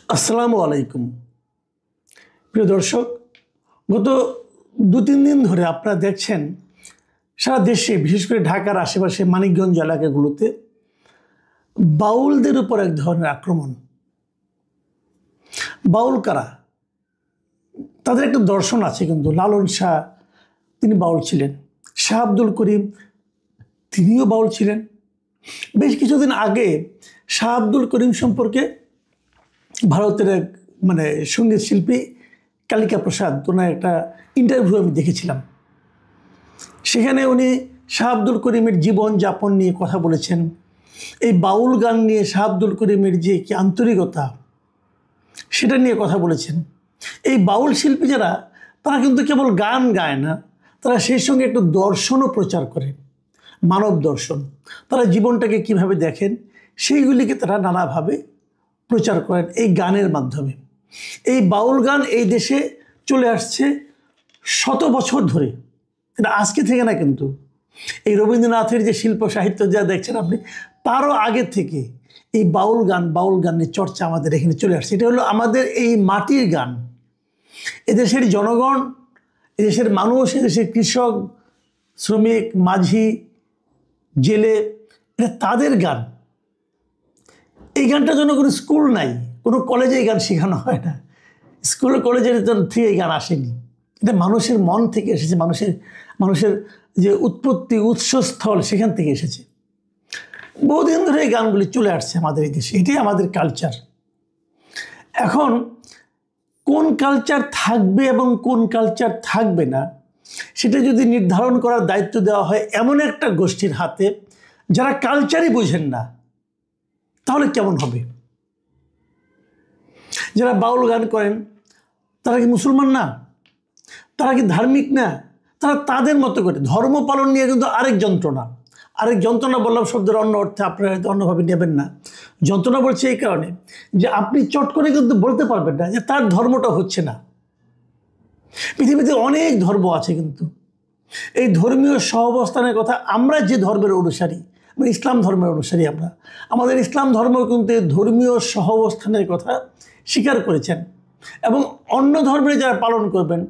আসসালামু আলাইকুম প্রিয় দর্শক, গত 2-3 দিন ধরে আপনারা দেখছেন সারা দেশে, বিশেষ করে ঢাকার আশেপাশে মানিকগঞ্জ এলাকাগুলোতে বাউলদের উপর এক ধরনের আক্রমণ। বাউল কারা? তাদের একটা দর্শন আছে, কিন্তু লালন শাহ তিনি বাউল ছিলেন, শাহ আব্দুল করিম তিনিও বাউল ছিলেন। বেশ কিছুদিন আগে শাহ আব্দুল করিম সম্পর্কে ভারতের এক সঙ্গীত শিল্পী কালিকা প্রসাদ, ওনার একটা ইন্টারভিউ আমি দেখেছিলাম। সেখানে উনি শাহ আব্দুল করিমের জীবন যাপন নিয়ে কথা বলেছেন। এই বাউল গান নিয়ে শাহ আব্দুল করিমের যে কি আন্তরিকতা, সেটা নিয়ে কথা বলেছেন। এই বাউল শিল্পী যারা, তারা কিন্তু কেবল গান গায় না, তারা সেই সঙ্গে একটু দর্শনও প্রচার করে, মানব দর্শন। তারা জীবনটাকে কিভাবে দেখেন সেইগুলিকে তারা নানাভাবে প্রচার করেন এই গানের মাধ্যমে। এই বাউল গান এই দেশে চলে আসছে শত বছর ধরে, এটা আজকে থেকে না। কিন্তু এই রবীন্দ্রনাথের যে শিল্প সাহিত্য যা দেখছেন আপনি, তারও আগে থেকে এই বাউল গানের চর্চা আমাদের এখানে চলে আসছে। এটা হলো আমাদের এই মাটির গান। এদেশের জনগণ, এদেশের মানুষ, এদেশের কৃষক, শ্রমিক, মাঝি, জেলে, এটা তাদের গান। এই গানটার জন্য কোনো স্কুল নাই, কোনো কলেজে এই গান শেখানো হয় না, স্কুল কলেজের থেকে এই গান আসেনি। এটা মানুষের মন থেকে এসেছে, মানুষের যে উৎপত্তি, উৎসস্থল, সেখান থেকে এসেছে। বহুদিন ধরে এই গানগুলি চলে আসছে আমাদের এই দেশে, এটাই আমাদের কালচার। এখন কোন কালচার থাকবে এবং কোন কালচার থাকবে না, সেটা যদি নির্ধারণ করার দায়িত্ব দেওয়া হয় এমন একটা গোষ্ঠীর হাতে যারা কালচারই বুঝেন না, তাহলে কেমন হবে? যারা বাউল গান করেন তারা কি মুসলমান না? তারা কি ধার্মিক না? তারা তাদের মতো করে ধর্ম পালন নিয়ে কিন্তু আরেক যন্ত্রণা বললাম শব্দের অন্য অর্থে, আপনারা হয়তো অন্যভাবে নেবেন না। যন্ত্রণা বলছে এই কারণে যে আপনি চট করে কিন্তু বলতে পারবেন না যে তার ধর্মটা হচ্ছে না। পৃথিবীতে অনেক ধর্ম আছে, কিন্তু এই ধর্মীয় সহাবস্থানের কথা, আমরা যে ধর্মের অনুসারী, ইসলাম ধর্মের অনুসারী, আমাদের ইসলাম ধর্ম কিন্তু এই ধর্মীয় সহাবস্থানের কথা স্বীকার করেছেন, এবং অন্য ধর্মের যারা পালন করবেন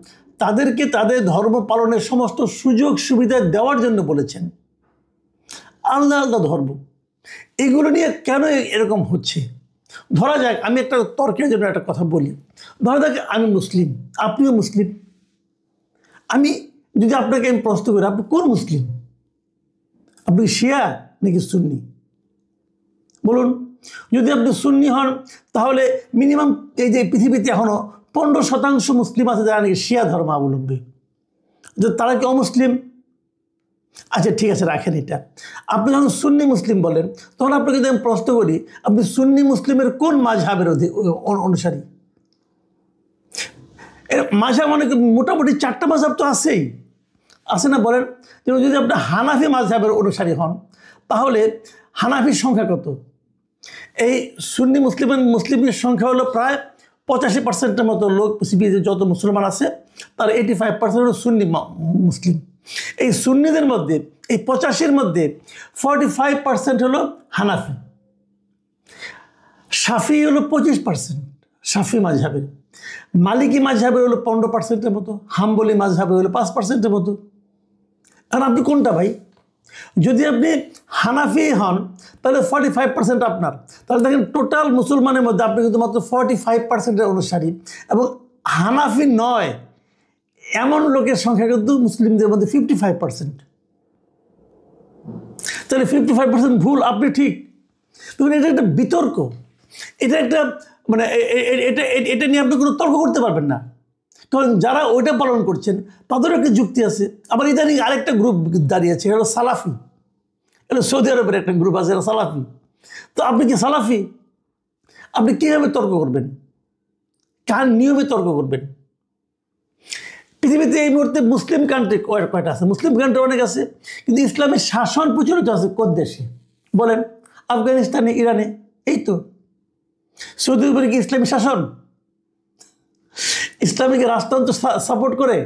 তাদেরকে তাদের ধর্ম পালনের সমস্ত সুযোগ সুবিধা দেওয়ার জন্য বলেছেন। আলাদা আলাদা ধর্ম, এগুলো নিয়ে কেন এরকম হচ্ছে? ধরা যাক, আমি একটা তর্কের জন্য একটা কথা বলি। ধরা যাক আমি মুসলিম, আপনিও মুসলিম। আমি যদি আপনাকে আমি প্রশ্ন করি, আপনি কোন মুসলিম? আপনি শিয়া নাকি সুন্নি? বলুন। যদি আপনি সুন্নি হন, তাহলে মিনিমাম এই যে পৃথিবীতে এখনও 15% মুসলিম আছে যারা নাকি শিয়া ধর্মাবলম্বী। তারা কি অমুসলিম? আচ্ছা ঠিক আছে, রাখেন এটা। আপনি যখন সুন্নি মুসলিম বলেন, তখন আপনাকে যদি আমি প্রশ্ন করি, আপনি সুন্নি মুসলিমের কোন মাযহাবের অনুসারী? মাযহাব মানে মোটামুটি 4টা মাযহাব তো আছেই, আছে না? বলেন। যেমন যদি আপনি হানাফি মাযহাবের অনুসারী হন, তাহলে হানাফির সংখ্যা কত? এই সুন্নি মুসলিমের সংখ্যা হলো প্রায় 85%-এর মতো লোক। পৃথিবীতে যত মুসলমান আছে তার 85% হলো সুন্নি মুসলিম। এই সুন্নিদের মধ্যে, এই 85-এর মধ্যে 45% হলো হানাফি। শাফি হলো 25%, শাফি মাযহাবের। মালিকি মাযহাবের হলো 15%-এর মতো, হাম্বলি মাযহাবের হলো 5%-এর মতো। আর আপনি কোনটা ভাই? যদি আপনি হানাফি হন, তাহলে 45% আপনার। তাহলে দেখেন টোটাল মুসলমানের মধ্যে আপনি কিন্তু মাত্র 45%-এর অনুসারী, এবং হানাফি নয় এমন লোকের সংখ্যা কিন্তু মুসলিমদের মধ্যে 55%। তাহলে 55% ভুল, আপনি ঠিক। তখন এটা একটা বিতর্ক, এটা একটা এটা নিয়ে আপনি কোনো তর্ক করতে পারবেন না, কারণ যারা ওইটা পালন করছেন তাদেরও একটা যুক্তি আছে। আবার ইদানিং আরেকটা গ্রুপ দাঁড়িয়েছে, এটা হলো সালাফি। এটা সৌদি আরবের একটা গ্রুপ আছে, এটা সালাফি। তো আপনি কি সালাফি? আপনি কীভাবে তর্ক করবেন? কার নিয়মে তর্ক করবেন? পৃথিবীতে এই মুহূর্তে মুসলিম কান্ট্রি কয়টা আছে? মুসলিম কান্ট্রি অনেক আছে, কিন্তু ইসলামের শাসন প্রচলিত আছে কোন দেশে? বলেন। আফগানিস্তানে, ইরানে, এই তো। সৌদি আরবে কি ইসলামী শাসন? ইসলামিক রাষ্ট্রতন্ত্র সাপোর্ট করে?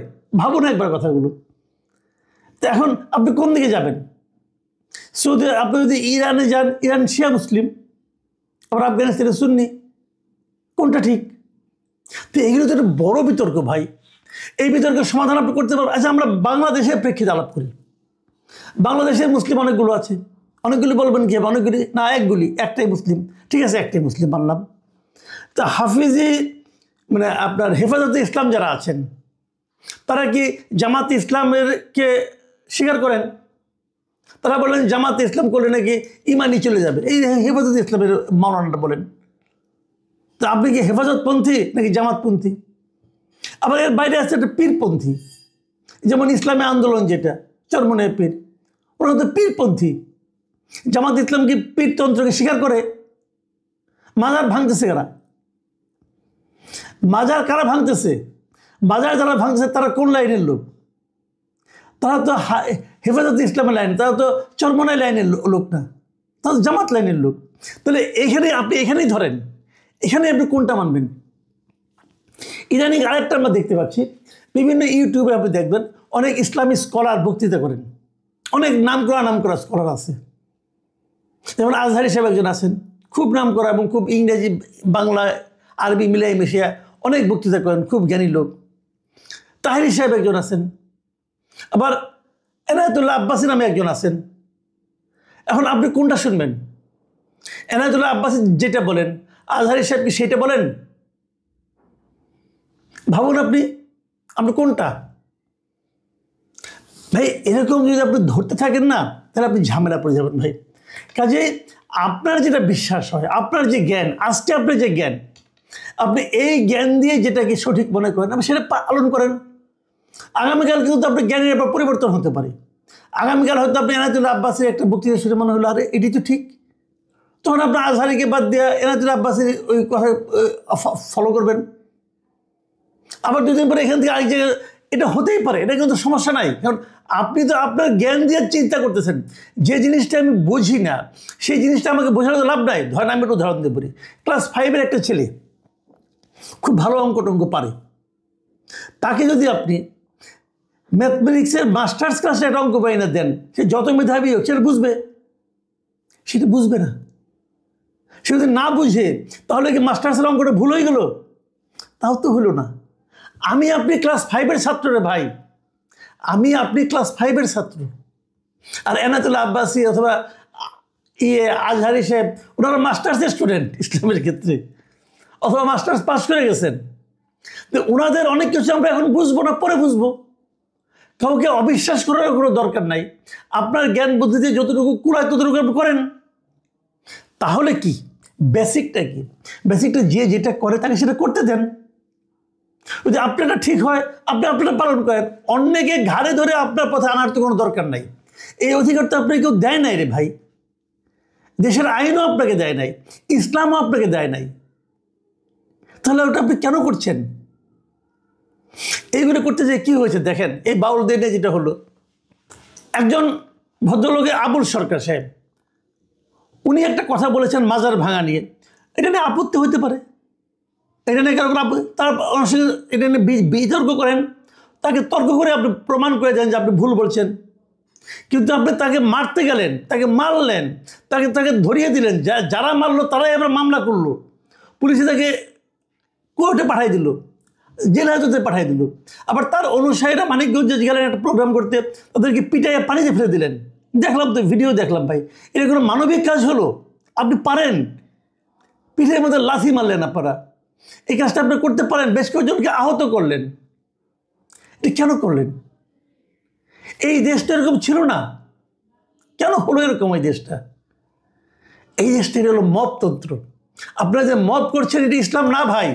ভাবুন একবার কথাগুলো। তো এখন আপনি কোন দিকে যাবেন? সৌদি, আপনি যদি ইরানে যান, ইরান শিয়া মুসলিম, আবার আফগানিস্তানে সুন্নি, কোন কোনটা ঠিক? তো এগুলো তো একটা বড় বিতর্ক ভাই। এই বিতর্কের সমাধান আপনি করতে পারবেন? আচ্ছা, আমরা বাংলাদেশের প্রেক্ষিতে আলাপ করি। বাংলাদেশের মুসলিম অনেকগুলো আছে, অনেকগুলি বলবেন কি? অনেকগুলি না, একগুলি, একটাই মুসলিম। ঠিক আছে, একটাই মুসলিম মানলাম। তা হাফিজি মানে আপনার হেফাজতে ইসলাম যারা আছেন, তারা কি জামাতে ইসলামের কে স্বীকার করেন? তারা বলেন জামাতে ইসলাম করলে নাকি ইমানই চলে যাবে। এই হেফাজতে ইসলামের মাওলানাটা বলেন। তো আপনি কি হেফাজতপন্থী নাকি জামাতপন্থী? আবার এর বাইরে আছে একটা পীরপন্থী, যেমন ইসলামী আন্দোলন যেটা চরমনের পীর, ওরা তো পীরপন্থী। জামাত ইসলাম কি পীরতন্ত্রকে স্বীকার করে? মাজার ভাঙতেছে কারা? মাজার কারা ভাঙতেছে? বাজার যারা ভাঙতেছে তারা কোন লাইনের লোক? তারা তো হেফাজত ইসলামের লাইন, তারা তো চরমনাই লাইনের লোক না, তারা তো জামাত লাইনের লোক। তাহলে এখানে আপনি এখানেই ধরেন, এখানে আপনি কোনটা মানবেন? ইদানিং আরেকটা আমরা দেখতে পাচ্ছি, বিভিন্ন ইউটিউবে আপনি দেখবেন অনেক ইসলামী স্কলার বক্তৃতা করেন, অনেক নাম করা স্কলার আছে। যেমন আজহারি সাহেব একজন আছেন, খুব নাম করা এবং খুব ইংরেজি বাংলা আরবি মিলাই মিশিয়া অনেক বক্তৃতা করেন, খুব জ্ঞানী লোক। তাহিরি সাহেব একজন আছেন, আবার এনায়েতুল্লাহ আব্বাসী নামে একজন আছেন। এখন আপনি কোনটা শুনবেন? এনায়েতুল্লাহ আব্বাসী যেটা বলেন, আজহারি সাহেব কি সেটা বলেন? ভাবুন আপনি কোনটা? ভাই এরকম যদি আপনি ধরতে থাকেন না, তাহলে আপনি ঝামেলা পড়ে যাবেন ভাই। কাজে আপনার যেটা বিশ্বাস হয়, আপনার যে জ্ঞান, আজকে আপনার যে জ্ঞান, আপনি এই জ্ঞান দিয়ে যেটাকে সঠিক মনে করেন আপনি সেটা পালন করেন। আগামীকাল কিন্তু আপনার জ্ঞানের ব্যাপার পরিবর্তন হতে পারে। আগামীকাল হয়তো আপনি এনায়েতুল্লাহ আব্বাসীর একটা বক্তৃতা শুনে মনে হলো আরে এটি তো ঠিক, তখন আপনার আজহারিকে বাদ দিয়ে এনায়েতুল্লাহ আব্বাসীর ওই কথা ফলো করবেন। আবার দুদিন পরে এখান থেকে আরেক জায়গায়, এটা হতেই পারে, এটা কিন্তু সমস্যা নাই। কারণ আপনি তো আপনার জ্ঞান দিয়ে চিন্তা করতেছেন। যে জিনিসটা আমি বুঝি না সেই জিনিসটা আমাকে বোঝানোর লাভ নাই। ধরেন আমি একটু উদাহরণ দিয়ে বলি, ক্লাস 5-এর একটা ছেলে খুব ভালো অঙ্ক টঙ্ক পারে, তাকে যদি আপনি ম্যাথমেটিক্সের মাস্টার্স ক্লাসে একটা অঙ্ক পাই না দেন, সে যত মেধাবী হোক সেটা বুঝবে? সেটা বুঝবে না। সে যদি না বুঝে তাহলে কি মাস্টার্সের অঙ্কটা ভুল হয়ে গেল? তাও তো হলো না। আমি আপনি ক্লাস 5-এর ছাত্র রে ভাই, আমি আপনি ক্লাস 5-এর ছাত্র। আর এনায়েতুল্লাহ আব্বাসী অথবা আজহারি সাহেব ওনারা মাস্টার্সের স্টুডেন্ট ইসলামের ক্ষেত্রে, অথবা মাস্টার্স পাস করে গেছেন। তো ওনাদের অনেক কিছু আমরা এখন বুঝবো না, পরে বুঝবো। কাউকে অবিশ্বাস করার কোনো দরকার নাই। আপনার জ্ঞান বুদ্ধিতে যতটুকু কুড়ায় ততটুকু আপনি করেন। তাহলে কি বেসিকটা কি? বেসিকটা যে যেটা করে তাকে সেটা করতে দেন। যদি আপনারটা ঠিক হয় আপনি আপনারটা পালন করেন, অন্যকে ঘাড়ে ধরে আপনার পথে আনার তো কোনো দরকার নাই। এই অধিকার তো আপনাকে কেউ দেয় নাই রে ভাই। দেশের আইনও আপনাকে দেয় নাই, ইসলামও আপনাকে দেয় নাই। তাহলে ওটা আপনি কেন করছেন? এইগুলো করতে যে কি হয়েছে দেখেন, এই বাউল দিনে যেটা হলো, একজন ভদ্রলোকে আবুল সরকার সাহেব, উনি একটা কথা বলেছেন মাজার ভাঙা নিয়ে। এটা নিয়ে আপত্তি হতে পারে, এটা নিয়ে কারণ তার এটা নিয়ে বিতর্ক করেন, তাকে তর্ক করে আপনি প্রমাণ করে দেন যে আপনি ভুল বলছেন। কিন্তু আপনি তাকে মারতে গেলেন, তাকে মারলেন, তাকে ধরিয়ে দিলেন, যারা মারলো তারাই আবার মামলা করলো, পুলিশে তাকে কোর্টে পাঠাই দিল, জেল হাজতে পাঠিয়ে দিল। আবার তার অনুসারীরা মানিকগঞ্জে গেলেন একটা প্রোগ্রাম করতে, তাদেরকে পিটাইয়ে পানিতে ফেলে দিলেন। দেখলাম তো ভিডিও দেখলাম ভাই, এটা কোনো মানবিক কাজ হলো? আপনি পারেন, পিঠের মধ্যে লাথি মারলেন আপনারা, এই কাজটা আপনি করতে পারেন, বেশ কয়েকজনকে আহত করলেন। এটা কেন করলেন? এই দেশটা এরকম ছিল না, কেন হলো এরকম? এই দেশটা হলো মবতন্ত্র। আপনারা যে মব করছেন এটা ইসলাম না ভাই।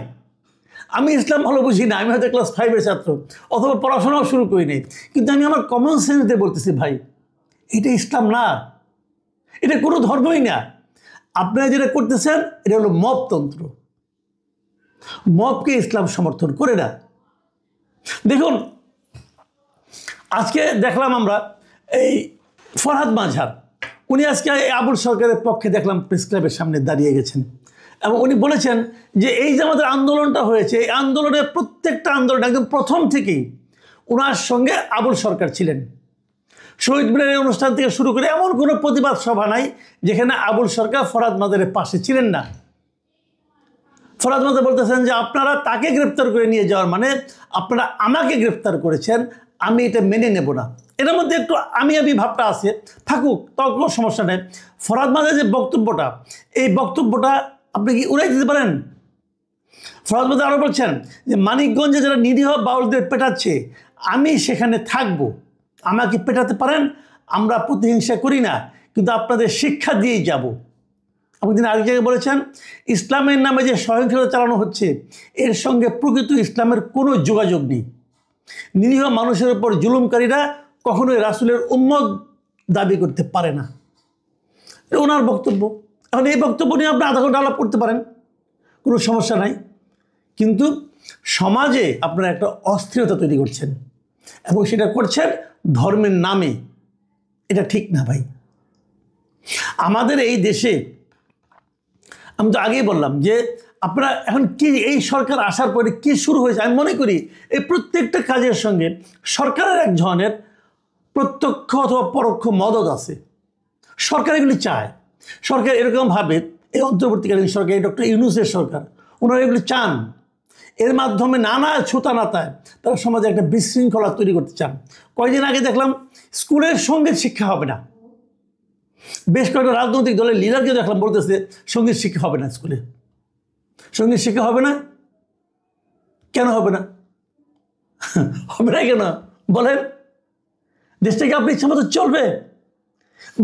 আমি ইসলাম ভালো বুঝি না, আমি হয়তো ক্লাস 5-এর ছাত্র অথবা পড়াশোনাও শুরু করিনি, কিন্তু আমি আমার কমন সেন্সে বলতেছি ভাই, এটা ইসলাম না, এটা কোনো ধর্মই না। আপনারা যেটা করতেছেন এটা হলো মবতন্ত্র। মবকে ইসলাম সমর্থন করে না। দেখুন আজকে দেখলাম আমরা এই ফরহাদ মাঝহার, উনি আজকে আবুল সরকারের পক্ষে দেখলাম প্রেস ক্লাবের সামনে দাঁড়িয়ে গেছেন এবং উনি বলেছেন যে এই যে আমাদের আন্দোলনটা হয়েছে, এই আন্দোলনের প্রত্যেকটা আন্দোলন একদম প্রথম থেকেই ওনার সঙ্গে আবুল সরকার ছিলেন। শহীদ মিনারের অনুষ্ঠান থেকে শুরু করে এমন কোনো প্রতিবাদ সভা নাই যেখানে আবুল সরকার ফরহাদ মাঝহারের পাশে ছিলেন না। ফরহাদ মাহমুদ বলতেছেন যে আপনারা তাকে গ্রেপ্তার করে নিয়ে যাওয়ার মানে আপনারা আমাকে গ্রেপ্তার করেছেন, আমি এটা মেনে নেব না। এর মধ্যে একটু আমি ভাবটা আছে, থাকুক, তাও কোনো সমস্যা নেই। ফরহাদ মাহমুদের যে বক্তব্যটা, এই বক্তব্যটা আপনি কি উড়াই দিতে পারেন? ফরহাদ মাহমুদ আরও বলছেন যে মানিকগঞ্জে যারা নিরীহ বাউলদের পেটাচ্ছে আমি সেখানে থাকব, আমাকে পেটাতে পারেন, আমরা প্রতিহিংসা করি না, কিন্তু আপনাদের শিক্ষা দিয়েই যাব। আপনি তিনি আরেক জায়গায় বলেছেন ইসলামের নামে যে সহিংসতা চালানো হচ্ছে এর সঙ্গে প্রকৃত ইসলামের কোনো যোগাযোগ নেই। নিরীহ মানুষের উপর জুলুমকারীরা কখনোই রাসূলের উম্মত দাবি করতে পারে না। ওনার বক্তব্য। এখন এই বক্তব্য নিয়ে আপনি আধা ঘন্টা আলাপ করতে পারেন, কোনো সমস্যা নাই, কিন্তু সমাজে আপনারা একটা অস্থিরতা তৈরি করছেন এবং সেটা করছেন ধর্মের নামে। এটা ঠিক না ভাই। আমাদের এই দেশে আমি তো আগেই বললাম যে আপনারা এখন কি এই সরকার আসার পরে কি শুরু হয়েছে, আমি মনে করি এই প্রত্যেকটা কাজের সঙ্গে সরকারের এক ধরনের প্রত্যক্ষ অথবা পরোক্ষ মদত আছে। সরকার এগুলি চায়, সরকার এরকমভাবে এই অন্তর্বর্তীকালীন সরকার, এই ডক্টর ইউনূসের সরকার, ওনারা এগুলি চান। এর মাধ্যমে নানা ছুতানাতায় তারা সমাজে একটা বিশৃঙ্খলা তৈরি করতে চান। কয়েকদিন আগে দেখলাম স্কুলের সঙ্গীত শিক্ষা হবে না, বেশ কয়েকটা রাজনৈতিক দলের লিডারকে দেখলাম বলতেছে সঙ্গীত শিক্ষা হবে না, স্কুলে সঙ্গীত শিক্ষা হবে না। কেন হবে না? হবে না কেন বলেন? দেশটাকে আপনি ইচ্ছা মতো চলবে?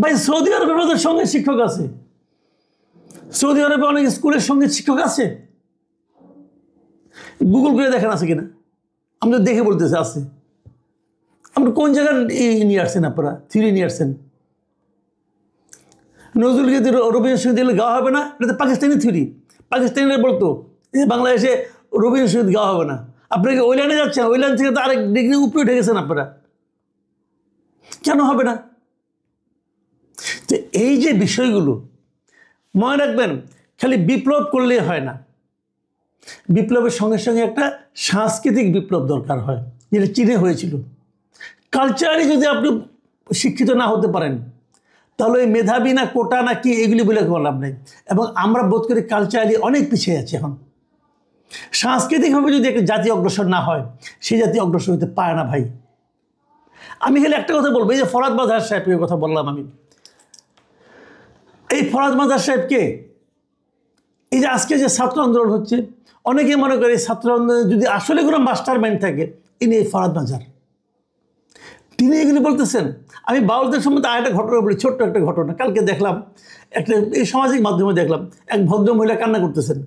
ভাই সৌদি আরবে আমাদের সঙ্গীত শিক্ষক আছে, সৌদি আরবে অনেক স্কুলের সঙ্গীত শিক্ষক আছে, গুগল করে দেখেন আছে কিনা, আমরা দেখে বলতেছে আছে। আপনার কোন জায়গায় নিয়ে আসছেন, আপনারা থিওরি নিয়ে আসছেন? নজরুল গীতি রবীন্দ্রসঙ্গীত দিলে গাওয়া হবে না, এটা তো পাকিস্তানি থিওরি। পাকিস্তানিরা বলতো যে বাংলাদেশে রবীন্দ্রসঙ্গীত গাওয়া হবে না। আপনাকে ওই লাইনে যাচ্ছেন, ওই লাইন থেকে তো আরেক ডিগ্রি উপরে উঠে গেছেন আপনারা, কেন হবে না? তো এই যে বিষয়গুলো মনে রাখবেন, খালি বিপ্লব করলেই হয় না, বিপ্লবের সঙ্গে সঙ্গে একটা সাংস্কৃতিক বিপ্লব দরকার হয়, যেটা চীনে হয়েছিল। কালচারালি যদি আপনি শিক্ষিত না হতে পারেন তাহলে ওই মেধাবী না কোটা না কি এগুলি বলে কোনো লাভ নেই। এবং আমরা বোধ করি কালচারালি অনেক পিছিয়ে আছি এখন। সাংস্কৃতিকভাবে যদি একটা জাতি অগ্রসর না হয়, সেই জাতি অগ্রসর হতে পারে না ভাই। আমি খালি একটা কথা বলবো, এই যে ফরহাদ মাযহার সাহেবের কথা বললাম আমি, এই ফরহাদ মাযহার সাহেবকে এই যে আজকে যে ছাত্র আন্দোলন হচ্ছে, অনেকে মনে করে এই ছাত্র আন্দোলনে যদি আসলে কোনো মাস্টার মাইন্ড থাকে ইনি এই ফরহাদ মাযহার, তিনি এগুলি বলতেছেন। আমি বাউলদের সম্বন্ধে আরেকটা ঘটনা বলি, ছোট্ট একটা ঘটনা। কালকে দেখলাম একটা এই সামাজিক মাধ্যমে দেখলাম এক ভদ্র মহিলা কান্না করতেছেন।